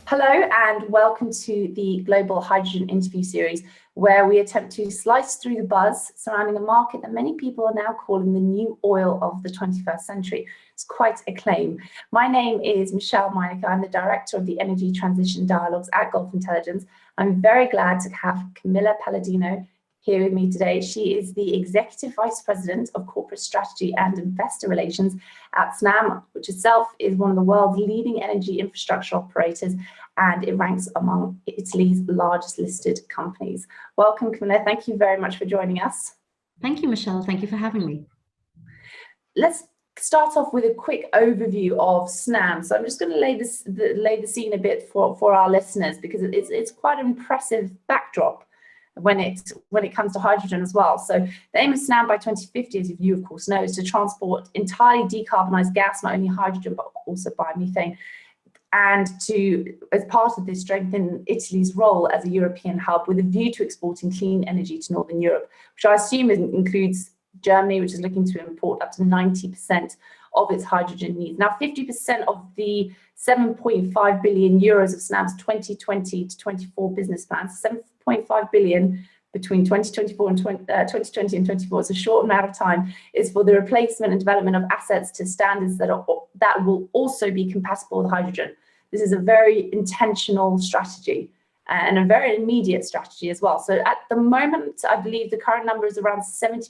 Hello and welcome to the Global Hydrogen interview series, where we attempt to slice through the buzz surrounding a market that many people are now calling the new oil of the 21st century. It's quite a claim. My name is 𝗵𝘆𝗱𝗿𝗍𝗂. I'm the director of the Energy Transition Dialogues at Gulf Intelligence. I'm very glad to have Camilla Palladino here with me today. She is the Executive Vice President of Corporate Strategy and Investor Relations at Snam, which itself is one of the world's leading energy infrastructure operators, and it ranks among Italy's largest listed companies. Welcome, Camilla. Thank you very much for joining us. Thank you, Michelle. Thank you for having me. Let's start off with a quick overview of Snam. So I'm just going to lay the scene a bit for our listeners, because it's quite an impressive backdrop when it comes to hydrogen as well. So the aim of Snam by 2050, as you of course know, is to transport entirely decarbonised gas, not only hydrogen but also biomethane, and to, as part of this, strengthen Italy's role as a European hub with a view to exporting clean energy to Northern Europe, which I assume includes Germany, which is looking to import up to 90% of its hydrogen needs. Now, 50% of the 7.5 billion euros of Snam's 2020 to 24 business plans, 7.5 billion between 2024 and 2020 and 24, it's a short amount of time, is for the replacement and development of assets to standards that will also be compatible with hydrogen. This is a very intentional strategy and a very immediate strategy as well. So at the moment, I believe the current number is around 70%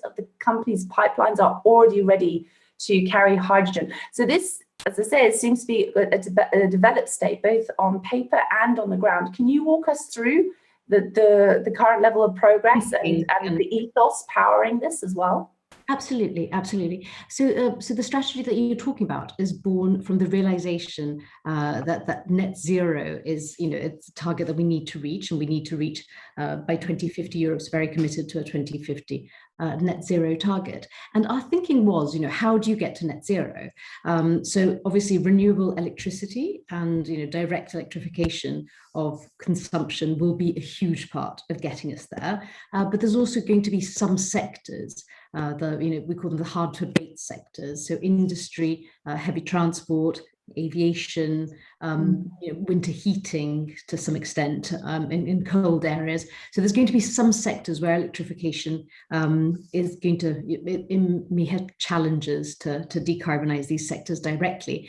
of the company's pipelines are already ready to carry hydrogen. So this, as I say, it seems to be a developed state, both on paper and on the ground. Can you walk us through the current level of progress and the ethos powering this as well? Absolutely, absolutely. So the strategy that you're talking about is born from the realization that net zero is, it's a target that we need to reach, and we need to reach by 2050. Europe's very committed to a 2050 net zero target. And our thinking was, how do you get to net zero? So obviously renewable electricity and direct electrification of consumption will be a huge part of getting us there. But there's also going to be some sectors, we call them the hard to abate sectors. So industry, heavy transport, aviation, winter heating to some extent in cold areas. So there's going to be some sectors where electrification is going to, it may have challenges to decarbonize these sectors directly.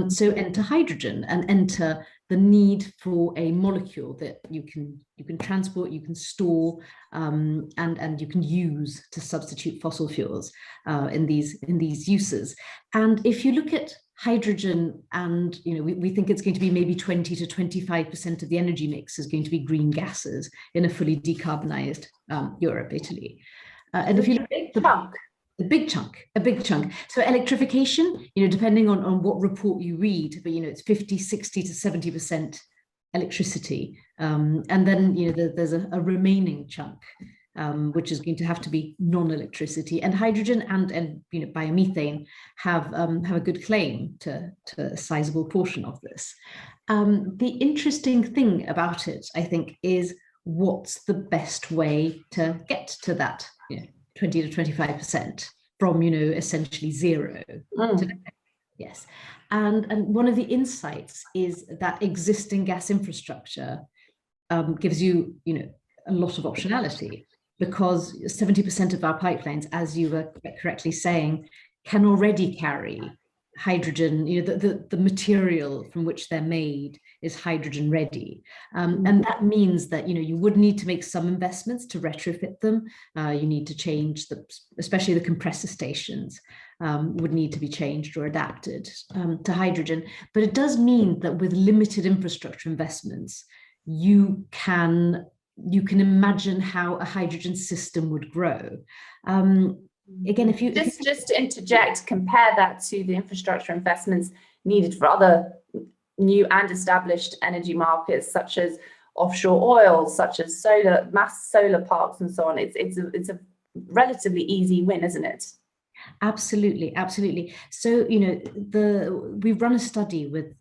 So enter hydrogen and enter the need for a molecule that you can transport, you can store, and you can use to substitute fossil fuels in these uses. And if you look at hydrogen, and we think it's going to be maybe 20 to 25% of the energy mix is going to be green gases in a fully decarbonized Europe, Italy. And if you look at a big chunk. So electrification, depending on what report you read, but it's 50, 60 to 70% electricity. And then there's a remaining chunk, which is going to have to be non-electricity. And hydrogen and biomethane have a good claim to a sizable portion of this. The interesting thing about it, I think, is what's the best way to get to that 20 to 25% from, essentially zero. Yes. And one of the insights is that existing gas infrastructure gives you, a lot of optionality, because 70% of our pipelines, as you were correctly saying, can already carry hydrogen. The material from which they're made is hydrogen ready, and that means that you would need to make some investments to retrofit them. You need to change especially the compressor stations would need to be changed or adapted to hydrogen. But it does mean that with limited infrastructure investments, you can imagine how a hydrogen system would grow. Again, if you just to interject, compare that to the infrastructure investments needed for other new and established energy markets, such as offshore oil, such as mass solar parks and so on. It's a relatively easy win, isn't it? Absolutely, absolutely. So we've run a study with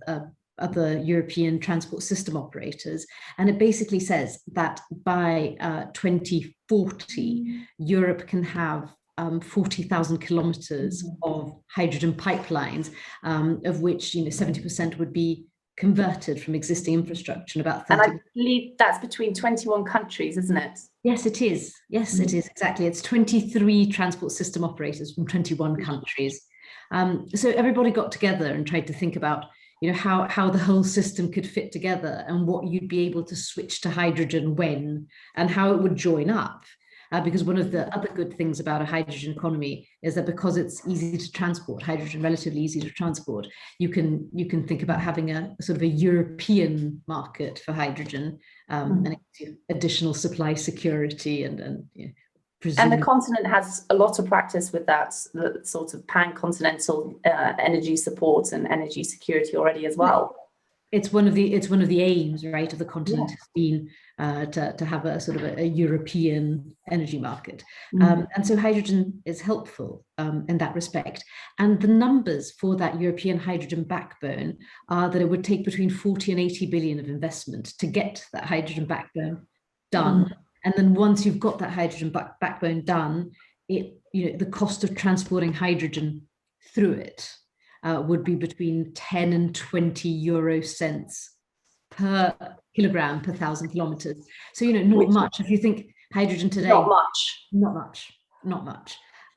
other European transport system operators, and it basically says that by 2040, Europe can have 40,000 kilometers of hydrogen pipelines, of which 70% would be converted from existing infrastructure, and about 30%. And I believe that's between 21 countries, isn't it? Yes, it is. Yes, it is, exactly. It's 23 transport system operators from 21 countries. So everybody got together and tried to think about how the whole system could fit together, and what you'd be able to switch to hydrogen when, and how it would join up. Because one of the other good things about a hydrogen economy is that because it's easy to transport, hydrogen relatively easy to transport, you can think about having a sort of a European market for hydrogen, and it gives you additional supply security and the continent has a lot of practice with that, the sort of pan-continental energy support and energy security already as well. It's one of the aims, right, of the continent has been to have a sort of a European energy market, and so hydrogen is helpful in that respect. And the numbers for that European hydrogen backbone are that it would take between 40 and 80 billion of investment to get that hydrogen backbone done. And then once you've got that hydrogen backbone done, the cost of transporting hydrogen through it would be between 10 and 20 euro cents per kilogram per 1,000 kilometers. So, not much. If you think hydrogen today, not much.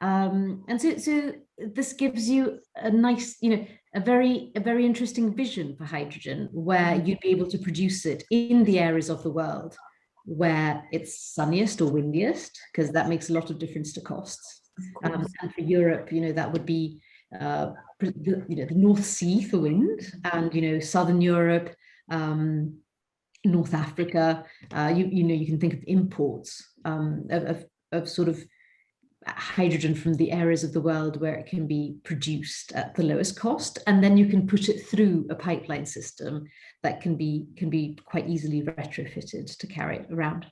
And so this gives you a nice, a very interesting vision for hydrogen, where you'd be able to produce it in the areas of the world where it's sunniest or windiest, because that makes a lot of difference to costs. And for Europe, that would be the North Sea for wind, and Southern Europe, North Africa. You can think of imports of sort of hydrogen from the areas of the world where it can be produced at the lowest cost, and then you can put it through a pipeline system that can be quite easily retrofitted to carry it around.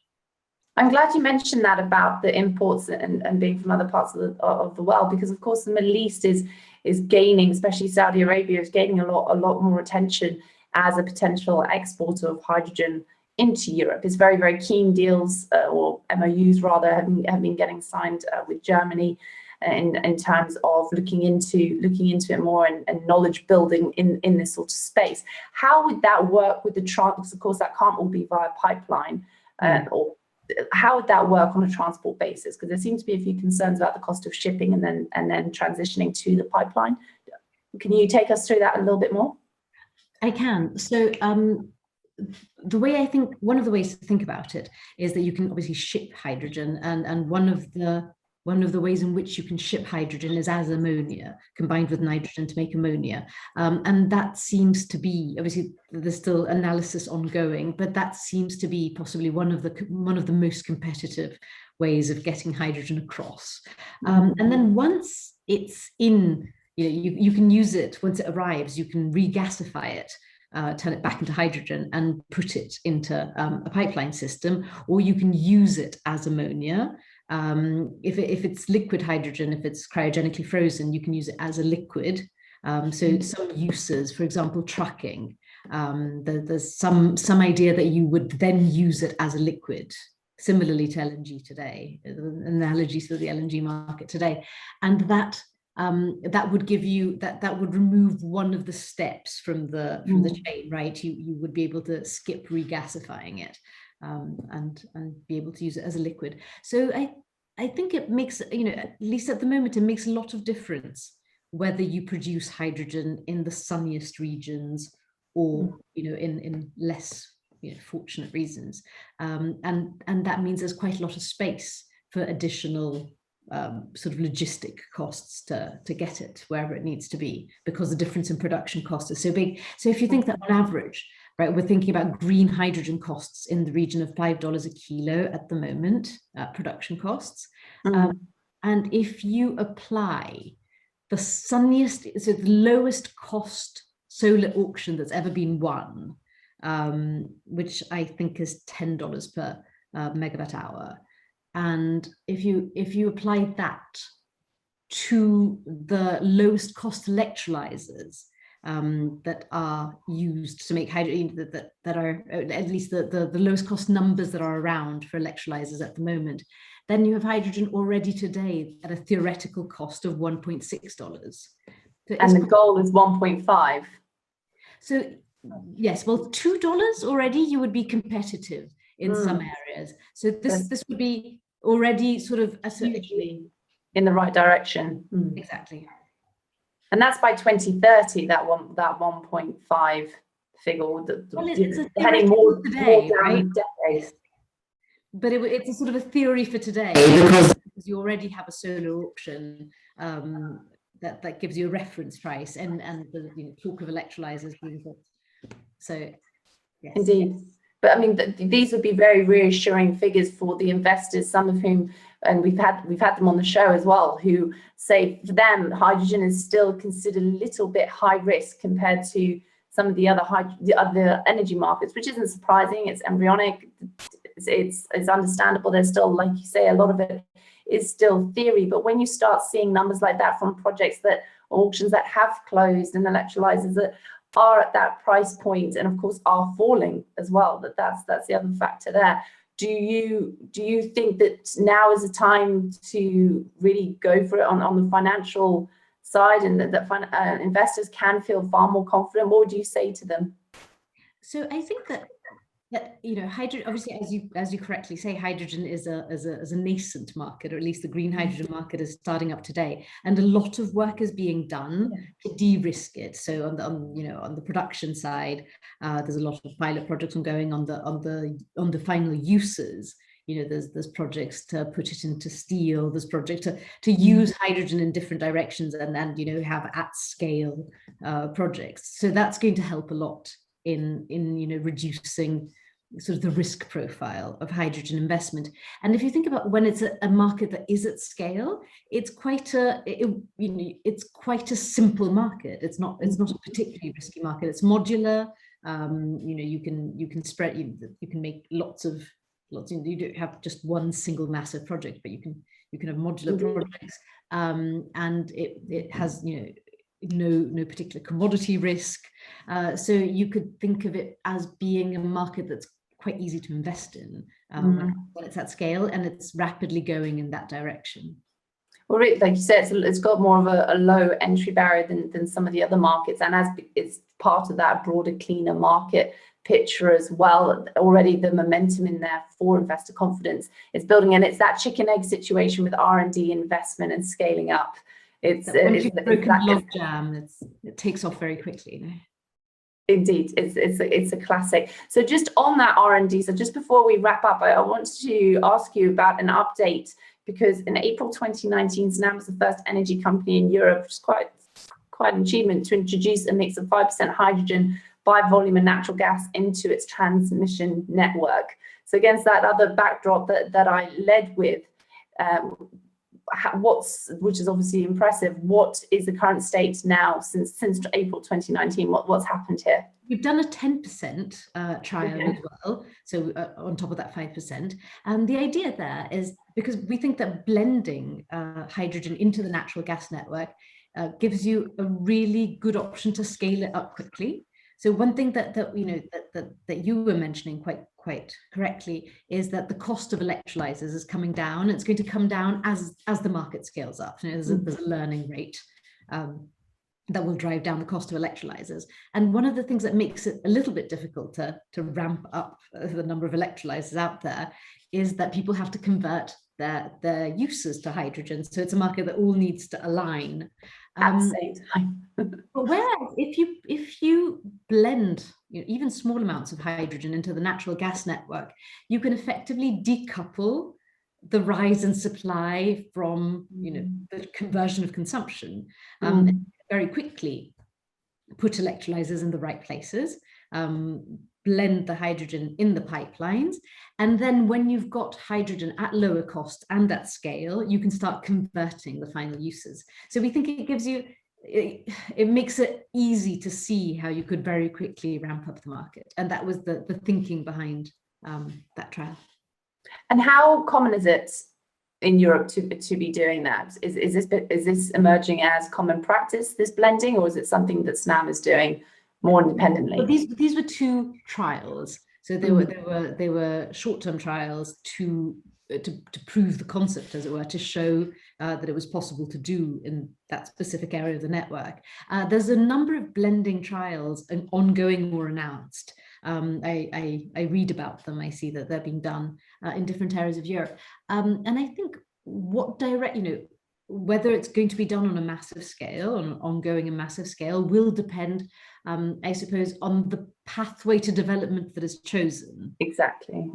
I'm glad you mentioned that about the imports and being from other parts of the world, because of course the Middle East is gaining, especially Saudi Arabia, is gaining a lot more attention as a potential exporter of hydrogen into Europe. It's very, very keen deals, or MOUs rather, have been getting signed with Germany in terms of looking into it more and knowledge building in this sort of space. How would that work with the because of course that can't all be via pipeline, or how would that work on a transport basis? Because there seems to be a few concerns about the cost of shipping and then transitioning to the pipeline. Can you take us through that a little bit more? I can. So the way I think, one of the ways to think about it is that you can obviously ship hydrogen, and one of the ways in which you can ship hydrogen is as ammonia combined with nitrogen to make ammonia, and that seems to be, obviously there's still analysis ongoing, but that seems to be possibly one of the most competitive ways of getting hydrogen across. And then once it's in, you can use it. Once it arrives, you can regasify it, turn it back into hydrogen and put it into a pipeline system, or you can use it as ammonia. If it's liquid hydrogen, if it's cryogenically frozen, you can use it as a liquid. So some uses, for example, trucking, there's some idea that you would then use it as a liquid, similarly to LNG today, analogies to the LNG market today, and that would give you that would remove one of the steps from the chain, right? You would be able to skip regasifying it, and be able to use it as a liquid. So I think it makes, at least at the moment, it makes a lot of difference whether you produce hydrogen in the sunniest regions or in less fortunate regions, and that means there's quite a lot of space for additional sort of logistic costs to get it wherever it needs to be, because the difference in production cost is so big. So if you think that on average, right, we're thinking about green hydrogen costs in the region of $5 a kilo at the moment, production costs. And if you apply the sunniest, so the lowest cost solar auction that's ever been won, which I think is $10 per megawatt hour, and if you apply that to the lowest cost electrolyzers that are used to make hydrogen, that are at least the lowest cost numbers that are around for electrolyzers at the moment, then you have hydrogen already today at a theoretical cost of $1.6. So and the goal is 1.5. So yes, well, $2 already, you would be competitive in some areas. So this would be already sort of hugely in the right direction. Exactly. And that's by 2030, that 1.5 figure. Well, it's heading more today, down right? decades. But it's a sort of a theory for today, because you already have a solar auction that gives you a reference price, and the talk of electrolyzers being built. So yes. Indeed. But I mean, these would be very reassuring figures for the investors, some of whom, and we've had them on the show as well, who say for them hydrogen is still considered a little bit high risk compared to some of the other energy markets, which isn't surprising. It's embryonic. It's understandable. There's still, like you say, a lot of it is still theory. But when you start seeing numbers like that from projects auctions that have closed, and electrolyzers that are at that price point, and of course are falling as well, that's the other factor there. Do you think that now is the time to really go for it on the financial side, and that investors can feel far more confident? What would you say to them? So I think that hydrogen, obviously, as you correctly say, hydrogen is a nascent market, or at least the green hydrogen market is starting up today, and a lot of work is being done to de-risk it. So on the production side, there's a lot of pilot projects ongoing on the final uses. There's projects to put it into steel. There's projects to use hydrogen in different directions, and have at scale projects. So that's going to help a lot in reducing sort of the risk profile of hydrogen investment. And if you think about when it's a market that is at scale, it's quite a simple market. It's not a particularly risky market. It's modular. You can spread. You can make lots. You don't have just one single massive project, but you can have modular projects, and it has no particular commodity risk. So you could think of it as being a market that's quite easy to invest in when it's at scale, and it's rapidly going in that direction. Well, like you said, it's got more of a low entry barrier than some of the other markets, and as it's part of that broader, cleaner market picture as well. Already the momentum in there for investor confidence is building, and it's that chicken egg situation with R&D investment and scaling up. It takes off very quickly. Indeed, it's a classic. So just on that R&D, so just before we wrap up, I want to ask you about an update, because in April 2019, Snam was the first energy company in Europe, which is quite an achievement, to introduce a mix of 5% hydrogen by volume and natural gas into its transmission network. So against that other backdrop that I led with, which is obviously impressive, what is the current state now since April 2019? What's happened here? We've done a 10% trial as well, so on top of that 5%. And the idea there is, because we think that blending hydrogen into the natural gas network gives you a really good option to scale it up quickly. So one thing that you were mentioning quite correctly is that the cost of electrolyzers is coming down. It's going to come down as the market scales up. There's a learning rate that will drive down the cost of electrolyzers. And one of the things that makes it a little bit difficult to ramp up the number of electrolyzers out there is that people have to convert their uses to hydrogen. So it's a market that all needs to align at the same time. But whereas if you blend even small amounts of hydrogen into the natural gas network, you can effectively decouple the rise in supply from the conversion of consumption very quickly. Put electrolyzers in the right places, blend the hydrogen in the pipelines, and then when you've got hydrogen at lower cost and at scale, you can start converting the final uses. So we think it gives you, it makes it easy to see how you could very quickly ramp up the market. And that was the thinking behind that trial. And how common is it in Europe to be doing that? Is this emerging as common practice, this blending, or is it something that Snam is doing more independently? But these were two trials. So they were short-term trials to to prove the concept, as it were, to show that it was possible to do in that specific area of the network. There's a number of blending trials and ongoing or announced. I read about them. I see that they're being done in different areas of Europe. And I think whether it's going to be done on a massive scale, on an ongoing and massive scale, will depend, I suppose, on the pathway to development that is chosen. Exactly.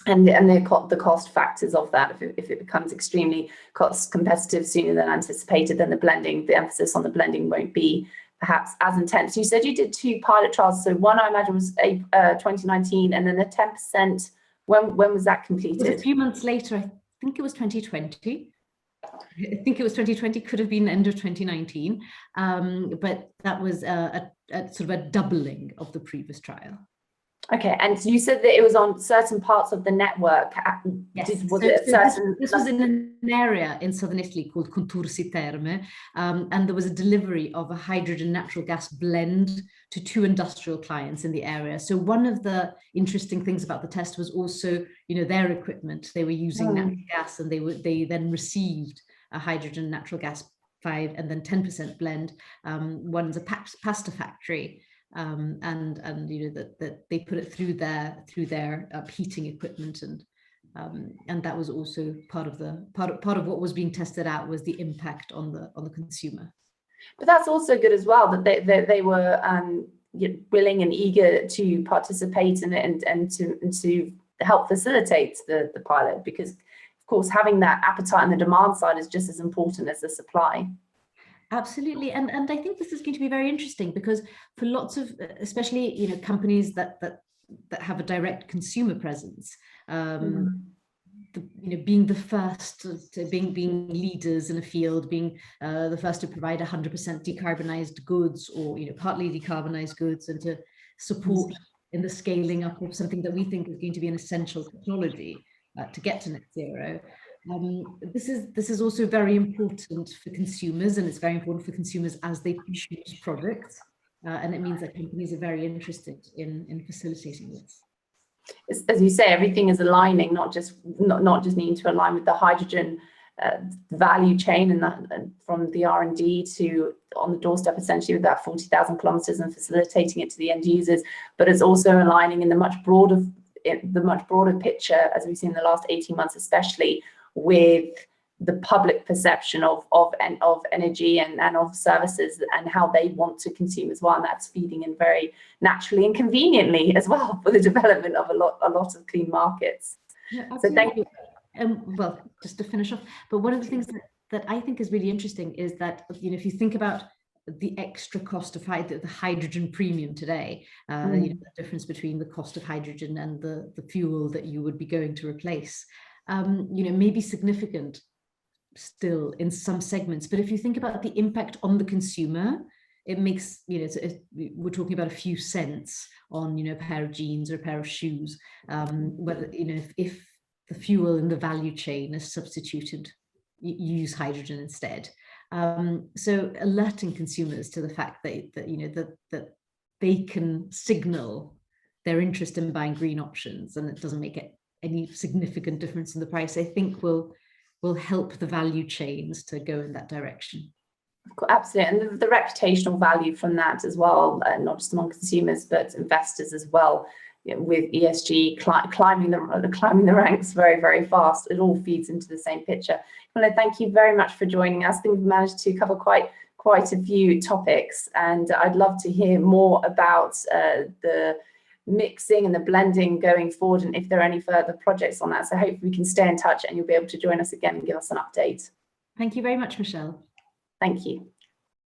And the cost factors of that, if it becomes extremely cost competitive sooner than anticipated, then the emphasis on the blending won't be perhaps as intense. You said you did 2 pilot trials. So one, I imagine, was 2019, and then the 10%, when was that completed? A few months later, I think it was 2020. I think it was 2020, could have been end of 2019, but that was a sort of a doubling of the previous trial. Okay, and you said that it was on certain parts of the network. Yes, this was in an area in southern Italy called Contursi Terme, and there was a delivery of a hydrogen natural gas blend to 2 industrial clients in the area. So one of the interesting things about the test was also, their equipment. They were using natural gas, and they then received a hydrogen natural gas 5 and then 10% blend. One's a pasta factory. And that they put it through their heating equipment, and that was also part of what was being tested out, was the impact on the consumer. But that's also good as well, that they were willing and eager to participate in it and to help facilitate the pilot, because of course having that appetite on the demand side is just as important as the supply. Absolutely, and I think this is going to be very interesting, because for lots of, especially companies that have a direct consumer presence, being the first to being leaders in a field, being the first to provide 100% decarbonized goods, or partly decarbonized goods, and to support in the scaling up of something that we think is going to be an essential technology to get to net zero. This is also very important for consumers, and it's very important for consumers as they choose products, and it means that companies are very interested in facilitating this. As you say, everything is aligning, not just needing to align with the hydrogen value chain, and that from the R&D to on the doorstep, essentially, with that 40,000 kilometers, and facilitating it to the end users, but it's also aligning in the much broader picture, as we've seen in the last 18 months, especially with the public perception of energy and of services, and how they want to consume as well, and that's feeding in very naturally and conveniently as well for the development of a lot of clean markets. Yeah, so thank you. Well, just to finish off, but one of the things that I think is really interesting is that if you think about the extra cost of the hydrogen premium today, the difference between the cost of hydrogen and the fuel that you would be going to replace, may be significant still in some segments, but if you think about the impact on the consumer, it makes, we're talking about a few cents on, a pair of jeans or a pair of shoes, whether, if the fuel in the value chain is substituted, you use hydrogen instead. So alerting consumers to the fact that they can signal their interest in buying green options, and it doesn't make any significant difference in the price, I think will help the value chains to go in that direction. Absolutely, and the reputational value from that as well, not just among consumers but investors as well, with ESG climbing the ranks very, very fast. It all feeds into the same picture. Well, thank you very much for joining us. I think we've managed to cover quite a few topics, and I'd love to hear more about the mixing and the blending going forward, and if there are any further projects on that. So hopefully we can stay in touch, and you'll be able to join us again and give us an update. Thank you very much, Michelle. Thank you.